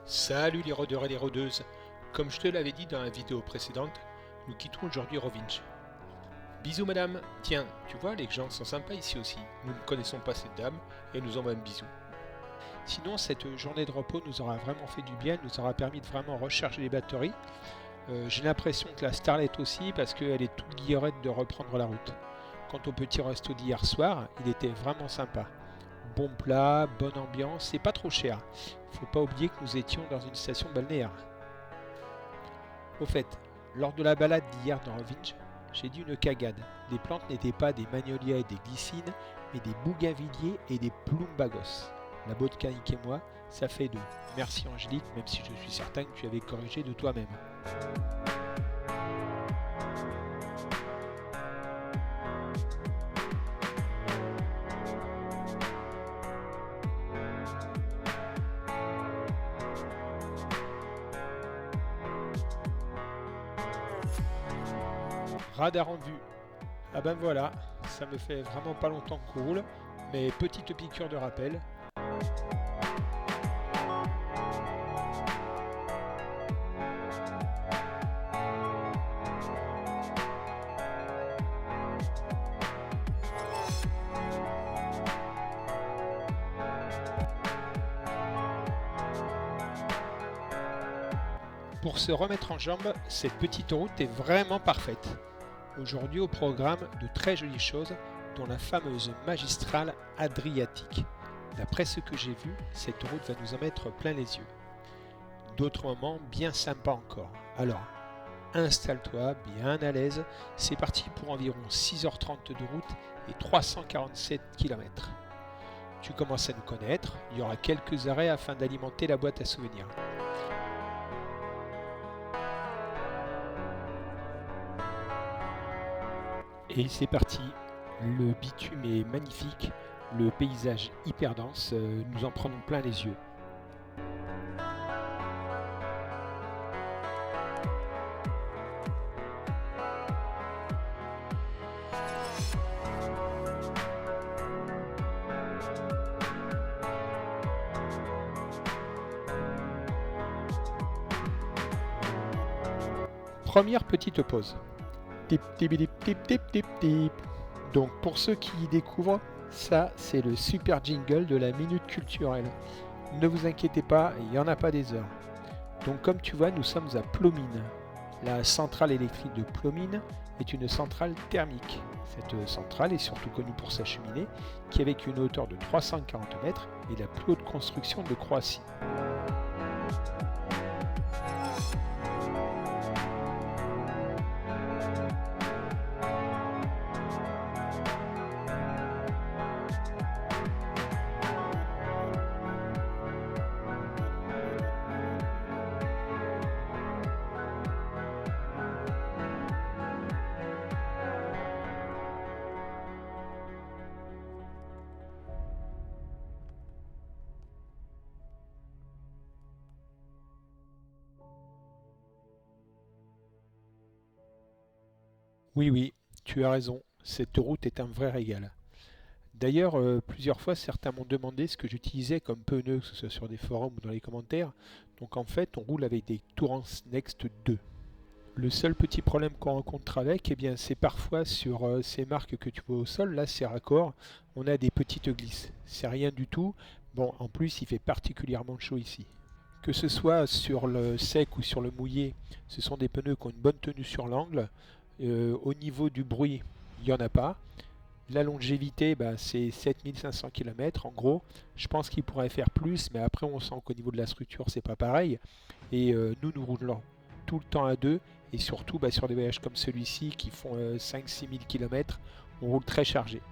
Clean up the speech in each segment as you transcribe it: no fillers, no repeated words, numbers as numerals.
Salut les rôdeurs et les rôdeuses. Comme je te l'avais dit dans la vidéo précédente, nous quittons aujourd'hui Rovinj. Bisous madame. Tiens, tu vois, les gens sont sympas ici aussi. Nous ne connaissons pas cette dame et nous envoie un bisou. Sinon, cette journée de repos nous aura vraiment fait du bien, nous aura permis de vraiment recharger les batteries. J'ai l'impression que la Starlet aussi, parce qu'elle est toute guillerette de reprendre la route. Quant au petit resto d'hier soir, il était vraiment sympa. Bon plat, bonne ambiance et pas trop cher. Faut pas oublier que nous étions dans une station balnéaire. Au fait, lors de la balade d'hier dans Rovinj, j'ai dit une cagade. Les plantes n'étaient pas des magnolias et des glycines, mais des bougainvilliers et des plumbagos. La botanique et moi, ça fait deux. Merci Angélique, même si je suis certain que tu avais corrigé de toi-même. Radar en vue. Ah ben voilà, ça me fait vraiment pas longtemps qu'on roule, mais petite piqûre de rappel. Pour se remettre en jambes, cette petite route est vraiment parfaite. Aujourd'hui au programme de très jolies choses, dont la fameuse magistrale adriatique. D'après ce que j'ai vu, cette route va nous en mettre plein les yeux. D'autres moments bien sympas encore. Alors, installe-toi bien à l'aise, c'est parti pour environ 6h30 de route et 347 km. Tu commences à nous connaître, il y aura quelques arrêts afin d'alimenter la boîte à souvenirs. Et c'est parti, le bitume est magnifique, le paysage hyper dense, nous en prenons plein les yeux. Première petite pause. Tip, tip, tip, tip, tip, tip, tip. Donc pour ceux qui y découvrent, ça c'est le super jingle de la minute culturelle. Ne vous inquiétez pas, il n'y en a pas des heures. Donc comme tu vois, nous sommes à Plomine. La centrale électrique de Plomine est une centrale thermique. Cette centrale est surtout connue pour sa cheminée, qui avec une hauteur de 340 mètres est la plus haute construction de Croatie. Oui, tu as raison, cette route est un vrai régal. D'ailleurs, plusieurs fois, certains m'ont demandé ce que j'utilisais comme pneu, que ce soit sur des forums ou dans les commentaires. Donc en fait, on roule avec des Tourance Next 2. Le seul petit problème qu'on rencontre avec, eh bien, c'est parfois sur ces marques que tu vois au sol, là c'est raccord, on a des petites glisses. C'est rien du tout. Bon, en plus, il fait particulièrement chaud ici. Que ce soit sur le sec ou sur le mouillé, ce sont des pneus qui ont une bonne tenue sur l'angle. Au niveau du bruit, il n'y en a pas. La longévité, c'est 7500 km en gros. Je pense qu'il pourrait faire plus, mais après on sent qu'au niveau de la structure, c'est pas pareil. Et nous roulons tout le temps à deux. Et surtout sur des voyages comme celui-ci qui font 5-6 000 km, on roule très chargé.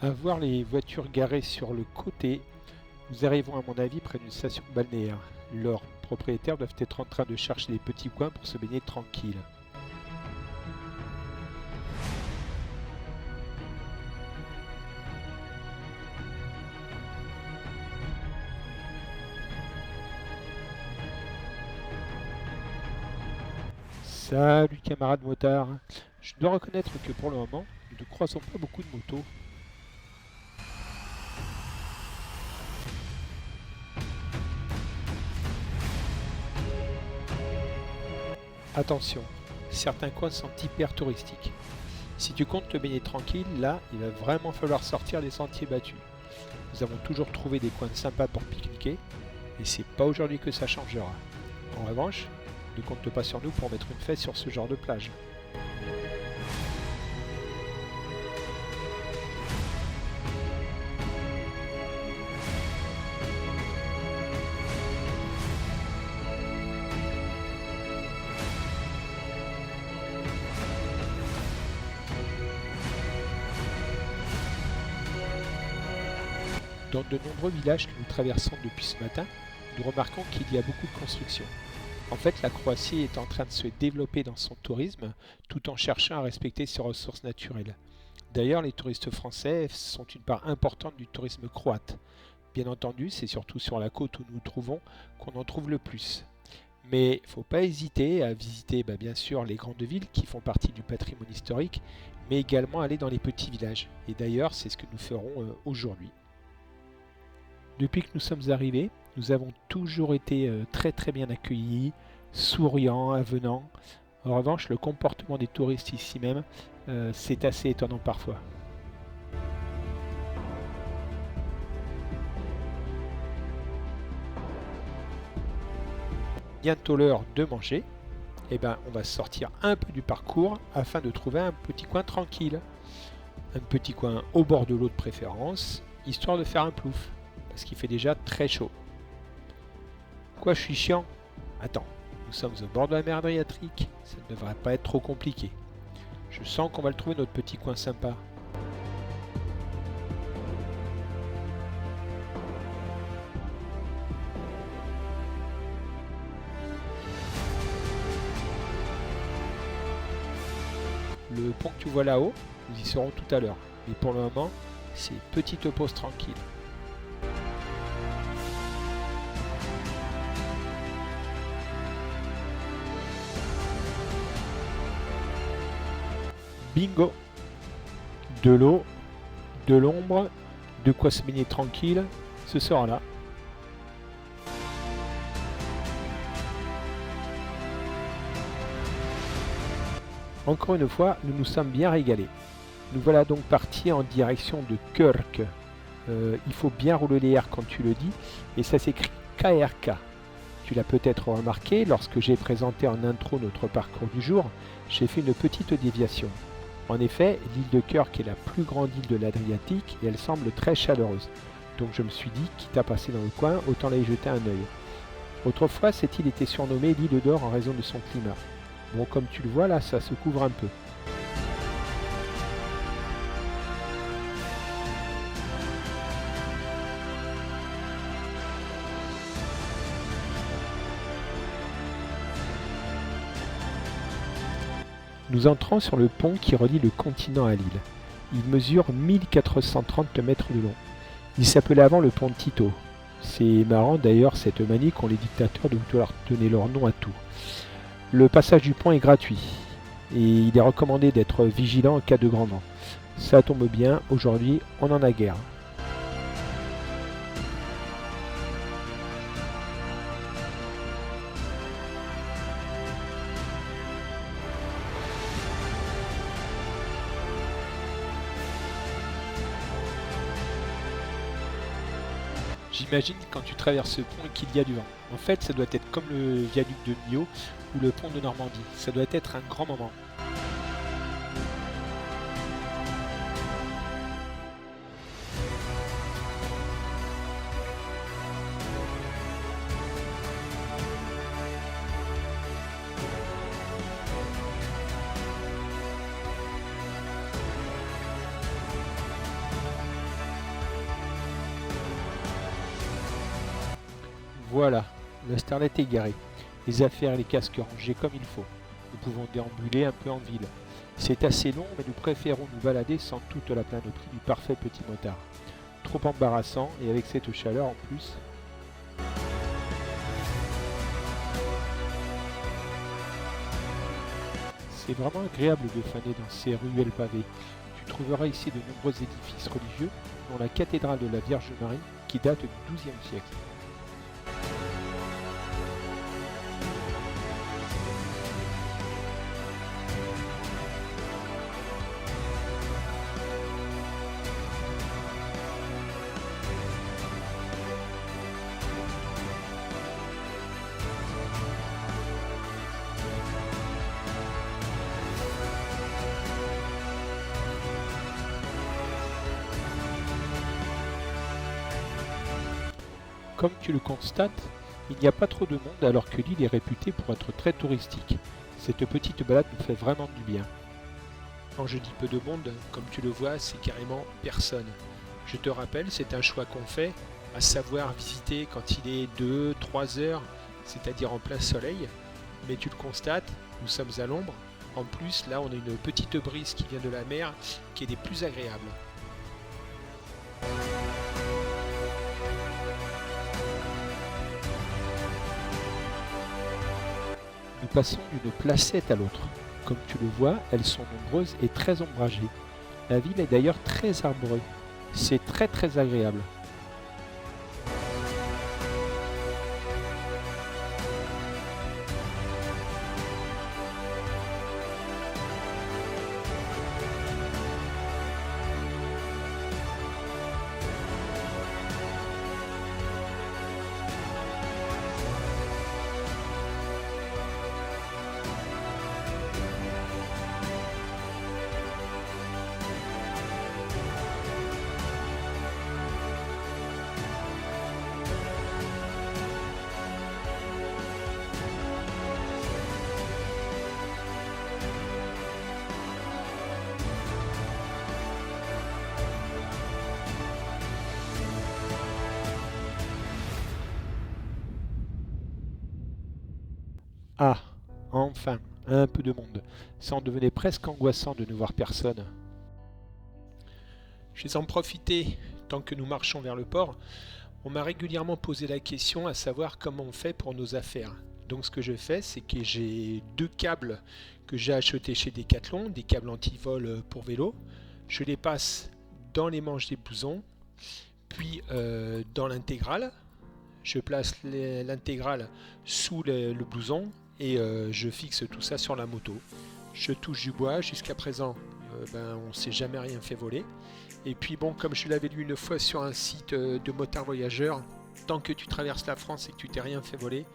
À voir les voitures garées sur le côté, nous arrivons à mon avis près d'une station balnéaire. Leurs propriétaires doivent être en train de chercher des petits coins pour se baigner tranquille. Salut camarades motards. Je dois reconnaître que pour le moment, nous ne croisons pas beaucoup de motos. Attention, certains coins sont hyper touristiques. Si tu comptes te baigner tranquille, là, il va vraiment falloir sortir des sentiers battus. Nous avons toujours trouvé des coins sympas pour pique-niquer, et c'est pas aujourd'hui que ça changera. En revanche, ne compte pas sur nous pour mettre une fesse sur ce genre de plage. Dans de nombreux villages que nous traversons depuis ce matin, nous remarquons qu'il y a beaucoup de constructions. En fait, la Croatie est en train de se développer dans son tourisme tout en cherchant à respecter ses ressources naturelles. D'ailleurs, les touristes français sont une part importante du tourisme croate. Bien entendu, c'est surtout sur la côte où nous nous trouvons qu'on en trouve le plus. Mais il ne faut pas hésiter à visiter bien sûr les grandes villes qui font partie du patrimoine historique, mais également aller dans les petits villages. Et d'ailleurs, c'est ce que nous ferons aujourd'hui. Depuis que nous sommes arrivés, nous avons toujours été très bien accueillis, souriants, avenants. En revanche, le comportement des touristes ici même, c'est assez étonnant parfois. Bientôt l'heure de manger. On va sortir un peu du parcours afin de trouver un petit coin tranquille. Un petit coin au bord de l'eau de préférence, histoire de faire un plouf. Parce qu'il fait déjà très chaud. Quoi, je suis chiant? Attends, nous sommes au bord de la mer Adriatique, ça ne devrait pas être trop compliqué. Je sens qu'on va le trouver notre petit coin sympa. Le pont que tu vois là-haut, nous y serons tout à l'heure. Mais pour le moment, c'est petite pause tranquille. Bingo! De l'eau, de l'ombre, de quoi se baigner tranquille, ce sera là. Encore une fois, nous nous sommes bien régalés. Nous voilà donc partis en direction de Körk. Il faut bien rouler les R quand tu le dis, et ça s'écrit KRK. Tu l'as peut-être remarqué, lorsque j'ai présenté en intro notre parcours du jour, j'ai fait une petite déviation. En effet, l'île de Körk est la plus grande île de l'Adriatique et elle semble très chaleureuse. Donc je me suis dit, quitte à passer dans le coin, autant aller y jeter un œil. Autrefois, cette île était surnommée l'île d'or en raison de son climat. Bon, comme tu le vois là, ça se couvre un peu. Nous entrons sur le pont qui relie le continent à l'île. Il mesure 1430 mètres de long. Il s'appelait avant le pont Tito. C'est marrant d'ailleurs cette manie qu'ont les dictateurs de vouloir donner leur nom à tout. Le passage du pont est gratuit et il est recommandé d'être vigilant en cas de grand vent. Ça tombe bien, aujourd'hui on en a guère. J'imagine quand tu traverses ce pont qu'il y a du vent. En fait, ça doit être comme le viaduc de Millau ou le pont de Normandie. Ça doit être un grand moment. Voilà, la Starlet est garée. Les affaires et les casques rangés comme il faut. Nous pouvons déambuler un peu en ville. C'est assez long, mais nous préférons nous balader sans toute la panoplie du parfait petit motard. Trop embarrassant, et avec cette chaleur en plus. C'est vraiment agréable de faner dans ces ruelles pavées. Tu trouveras ici de nombreux édifices religieux, dont la cathédrale de la Vierge Marie qui date du XIIe siècle. Comme tu le constates, il n'y a pas trop de monde alors que l'île est réputée pour être très touristique. Cette petite balade nous fait vraiment du bien. Quand je dis peu de monde, comme tu le vois, c'est carrément personne. Je te rappelle, c'est un choix qu'on fait, à savoir visiter quand il est 2-3 heures, c'est-à-dire en plein soleil. Mais tu le constates, nous sommes à l'ombre. En plus, là, on a une petite brise qui vient de la mer, qui est des plus agréables. Nous passons d'une placette à l'autre. Comme tu le vois, elles sont nombreuses et très ombragées. La ville est d'ailleurs très arbreuse. C'est très agréable. Ah, enfin, un peu de monde. Ça en devenait presque angoissant de ne voir personne. Je vais en profiter, tant que nous marchons vers le port. On m'a régulièrement posé la question à savoir comment on fait pour nos affaires. Donc ce que je fais, c'est que j'ai 2 câbles que j'ai achetés chez Decathlon, des câbles anti-vol pour vélo. Je les passe dans les manches des blousons, puis dans l'intégrale. Je place l'intégrale sous le blouson et je fixe tout ça sur la moto. Je touche du bois, jusqu'à présent on ne s'est jamais rien fait voler. Et puis bon, comme je l'avais lu une fois sur un site de motard voyageur, tant que tu traverses la France et que tu t'es rien fait voler,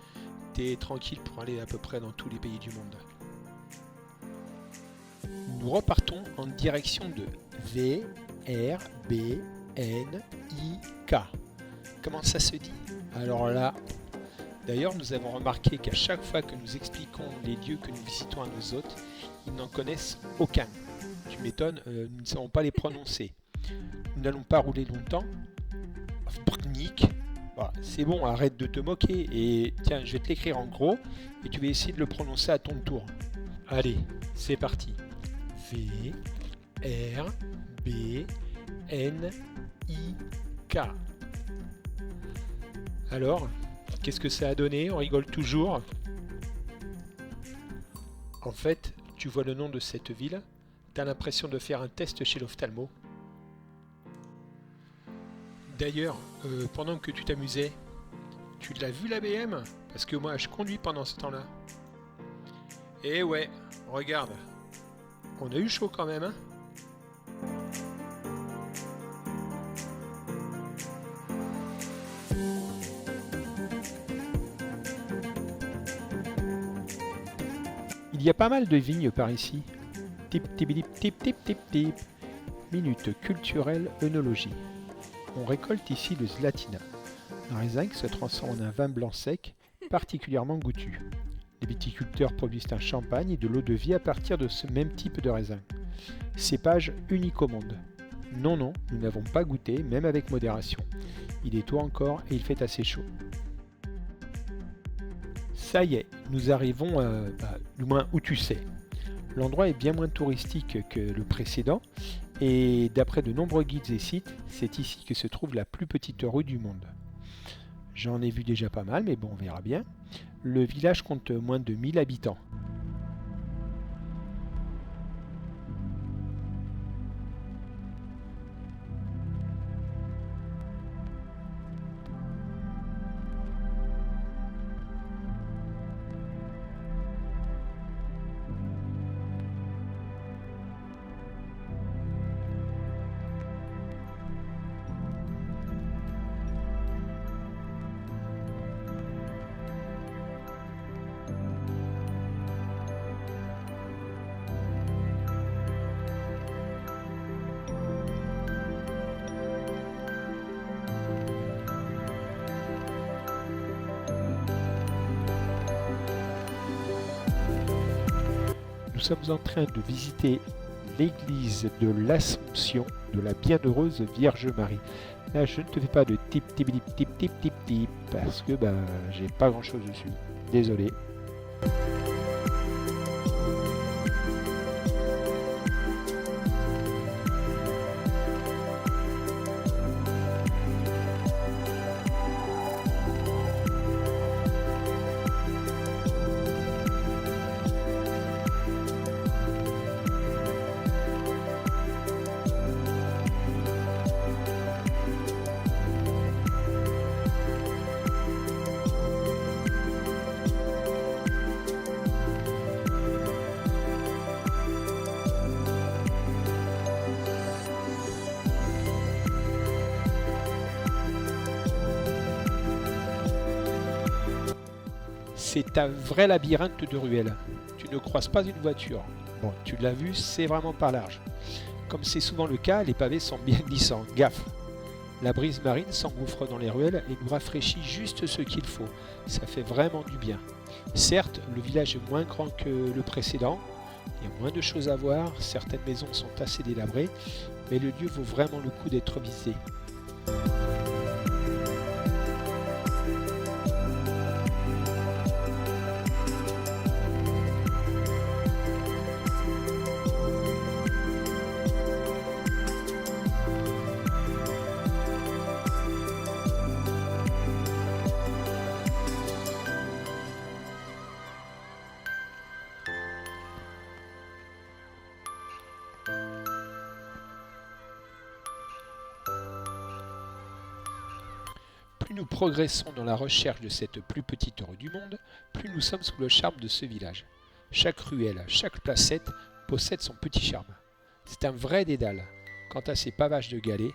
t'es tranquille pour aller à peu près dans tous les pays du monde. Nous repartons en direction de VRBNIK. Comment ça se dit? Alors là, d'ailleurs nous avons remarqué qu'à chaque fois que nous expliquons les lieux que nous visitons à nos hôtes, ils n'en connaissent aucun. Tu m'étonnes, nous ne savons pas les prononcer. Nous n'allons pas rouler longtemps. Voilà, c'est bon, arrête de te moquer. Et tiens, je vais te l'écrire en gros et tu vas essayer de le prononcer à ton tour. Allez, c'est parti. V R B N I K. Alors, qu'est-ce que ça a donné? On rigole toujours. En fait, tu vois le nom de cette ville, t'as l'impression de faire un test chez l'ophtalmo. D'ailleurs, pendant que tu t'amusais, tu l'as vu la BM? Parce que moi, je conduis pendant ce temps-là. Eh ouais, regarde. On a eu chaud quand même, hein? Il y a pas mal de vignes par ici. Tip tip tip tip tip tip tip. Minute culturelle œnologie. On récolte ici le Zlatina, un raisin qui se transforme en un vin blanc sec, particulièrement goûtu. Les viticulteurs produisent un champagne et de l'eau de vie à partir de ce même type de raisin. Cépage unique au monde. Non, nous n'avons pas goûté, même avec modération. Il est tôt encore et il fait assez chaud. Ça y est, nous arrivons du moins où tu sais. L'endroit est bien moins touristique que le précédent et d'après de nombreux guides et sites, c'est ici que se trouve la plus petite rue du monde. J'en ai vu déjà pas mal, mais bon, on verra bien. Le village compte moins de 1000 habitants. Nous sommes en train de visiter l'église de l'Assomption de la Bienheureuse Vierge Marie. Là, je ne te fais pas de tip tip tip tip tip tip tip parce que j'ai pas grand chose dessus. Désolé. C'est un vrai labyrinthe de ruelles. Tu ne croises pas une voiture. Bon, tu l'as vu, c'est vraiment pas large. Comme c'est souvent le cas, les pavés sont bien glissants. Gaffe! La brise marine s'engouffre dans les ruelles et nous rafraîchit juste ce qu'il faut. Ça fait vraiment du bien. Certes, le village est moins grand que le précédent. Il y a moins de choses à voir. Certaines maisons sont assez délabrées. Mais le lieu vaut vraiment le coup d'être visité. Plus nous progressons dans la recherche de cette plus petite rue du monde, plus nous sommes sous le charme de ce village. Chaque ruelle, chaque placette possède son petit charme. C'est un vrai dédale. Quant à ces pavages de galets,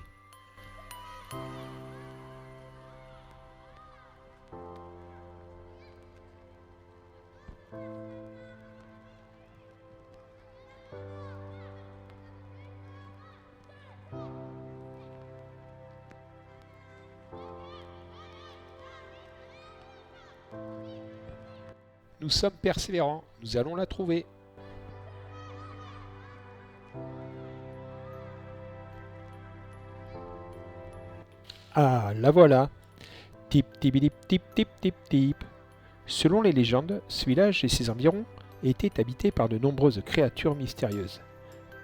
nous sommes persévérants, nous allons la trouver. Ah, la voilà. Tip tip tip tip tip tip tip. Selon les légendes, ce village et ses environs étaient habités par de nombreuses créatures mystérieuses.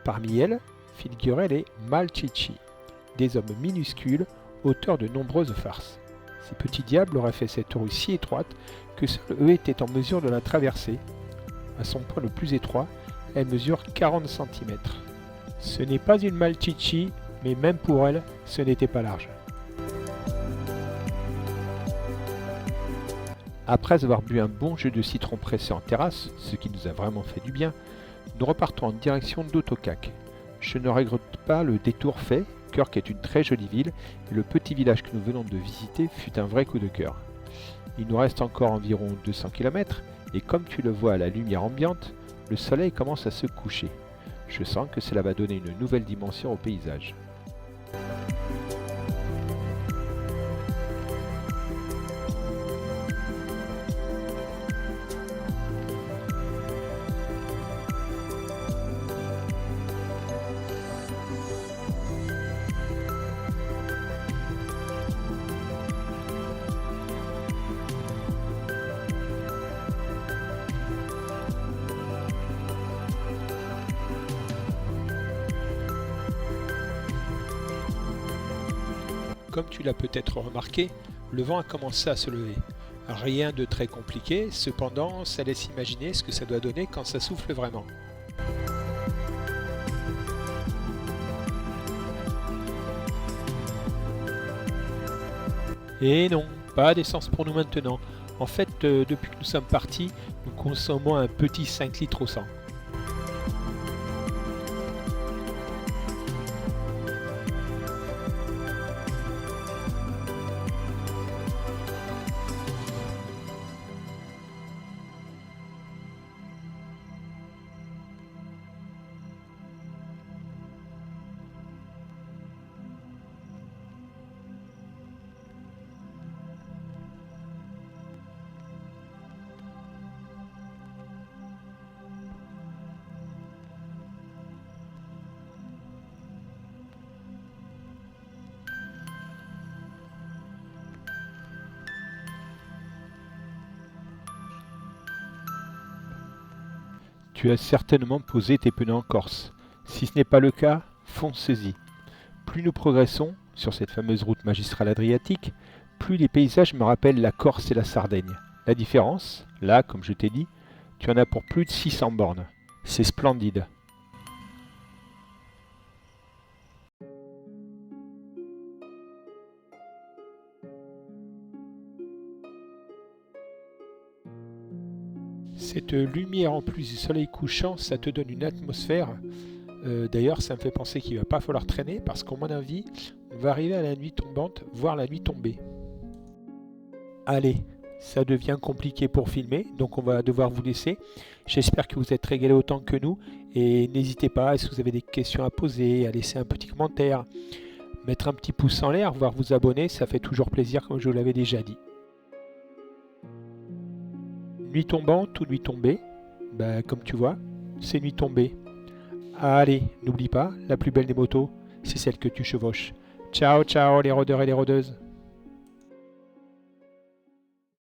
Parmi elles figuraient les Malchichi, des hommes minuscules, auteurs de nombreuses farces. Ces petits diables auraient fait cette rue si étroite que seuls eux étaient en mesure de la traverser. À son point le plus étroit, elle mesure 40 cm. Ce n'est pas une Malchichi, mais même pour elle, ce n'était pas large. Après avoir bu un bon jus de citron pressé en terrasse, ce qui nous a vraiment fait du bien, nous repartons en direction d'Autocac. Je ne regrette pas le détour fait, Kirk est une très jolie ville et le petit village que nous venons de visiter fut un vrai coup de cœur. Il nous reste encore environ 200 km et comme tu le vois à la lumière ambiante, le soleil commence à se coucher. Je sens que cela va donner une nouvelle dimension au paysage. Comme tu l'as peut-être remarqué, le vent a commencé à se lever. Rien de très compliqué, cependant ça laisse imaginer ce que ça doit donner quand ça souffle vraiment. Et non, pas d'essence pour nous maintenant. En fait, depuis que nous sommes partis, nous consommons un petit 5 litres au 100. Tu as certainement posé tes pneus en Corse. Si ce n'est pas le cas, foncez-y. Plus nous progressons sur cette fameuse route magistrale adriatique, plus les paysages me rappellent la Corse et la Sardaigne. La différence, là, comme je t'ai dit, tu en as pour plus de 600 bornes. C'est splendide. Cette lumière en plus du soleil couchant, ça te donne une atmosphère. D'ailleurs, ça me fait penser qu'il va pas falloir traîner parce qu'à mon avis, on va arriver à la nuit tombante, voire la nuit tombée. Allez, ça devient compliqué pour filmer, donc on va devoir vous laisser. J'espère que vous êtes régalés autant que nous. Et n'hésitez pas, si vous avez des questions à poser, à laisser un petit commentaire, mettre un petit pouce en l'air, voire vous abonner, ça fait toujours plaisir comme je vous l'avais déjà dit. Nuit tombante ou nuit tombée, comme tu vois, c'est nuit tombée. Allez, n'oublie pas, la plus belle des motos, c'est celle que tu chevauches. Ciao, ciao les rôdeurs et les rôdeuses.